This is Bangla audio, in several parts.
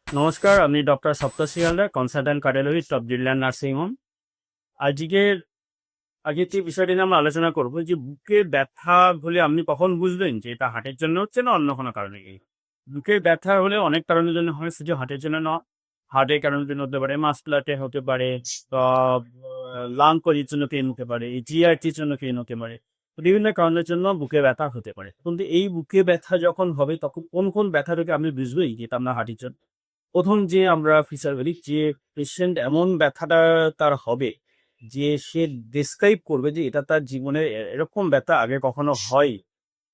নমস্কার, আমি doctor Saptarshi Haldar, consultant cardiologist of জিল্লান নার্সিং হোম। আজকের আজকের যে বিষয়টি নিয়ে আমরা আলোচনা করব যে বুকের ব্যথা হলে আপনি কখন বুঝবেন যে এটা হার্টের জন্য হচ্ছে না অন্য কোনো কারণে। বুকের ব্যথা হলে অনেক কারণের জন্য হয়, শুধু হার্টের জন্য না। হার্টের কারণের জন্য হতে পারে, মাসকুলারতে হতে পারে, লাং কজের জন্য পেন হতে পারে, জিআরটির জন্য পেন হতে পারে। তো বিভিন্ন কারণের জন্য বুকে ব্যথা হতে পারে। কিন্তু এই বুকে ব্যথা যখন হবে তখন কোন কোন ব্যথা থেকে আপনি বুঝবেই যে এটা আপনার হার্টের জন্য। প্রথম যে আমরা ফিচার বলি যে পেশেন্ট এমন ব্যথাটা তার হবে যে সে ডেসক্রাইব করবে যে এটা তার জীবনে এরকম ব্যথা আগে কখনো হয়,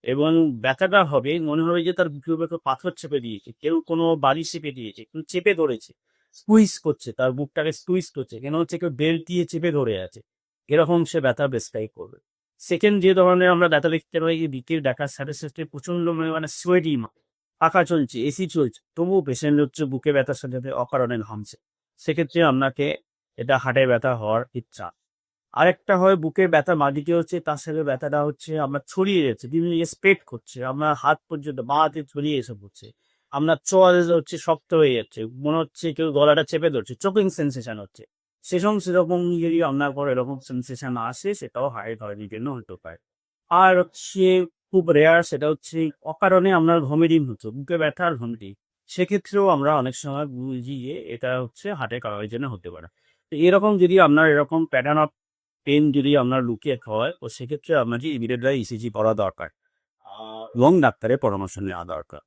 এবং ব্যথাটা হবে মনে হবে যে তার বুকের উপর পাথর চেপে দিয়েছে, কেউ কোনো বাড়ি চেপে দিয়েছে, কেউ চেপে ধরেছে, স্কুইজ করছে, তার বুকটাকে স্কুইজ করছে, কেন হচ্ছে কেউ বেল্ট দিয়ে চেপে ধরে আছে, এরকম সে ব্যথা ডেসক্রাইব করবে। সেকেন্ড যে ধরনের আমরা ব্যথা দেখতে পাই, বিকের ডাকার সাথে সাথে প্রচন্ড মানে সোয়েটি, পাখা চলছে, এসি চলছে, তবুও পেশেন্ট হচ্ছে বুকে ব্যথার সাথে সাথে অকারণে ঘামছে, সেক্ষেত্রে আপনাকে এটা হার্টে ব্যথা হওয়ার ইচ্ছা। আরেকটা হয় বুকে ব্যথা মাটিতে হচ্ছে, তার সাথে ব্যথাটা হচ্ছে আমরা ছড়িয়ে যাচ্ছে, বিভিন্ন স্প্রেড করছে, আমরা হাত পর্যন্ত বাঁ হাতে ছড়িয়ে এসে পড়ছে, আপনার চোয়াল হচ্ছে শক্ত হয়ে যাচ্ছে, মনে হচ্ছে কেউ গলাটা চেপে ধরছে, চোকিং সেন্সেশন হচ্ছে। সেরকম যদি আপনার পর এরকম সেন্সেশন আসে, সেটাও হাইড্রোজেনের জন্য হতে পারে। আর হচ্ছে খুব রেয়ার, সেটা হচ্ছে অকারণে আপনার ভমিটিং হচ্ছে, বুকে ব্যথা আর ভমিটিং, সেক্ষেত্রেও আমরা অনেক সময় বুঝি যে এটা হচ্ছে হার্টের কারণের জন্য হতে পারে। তো এরকম যদি আপনার এরকম প্যাটার্ন অফ পেন যদি আপনার লুকিয়ে হয়, তো সেক্ষেত্রে আপনাকে ইমিডিয়েটলি ইসিজি করা দরকার এবং ডাক্তারের পরামর্শ নেওয়া দরকার।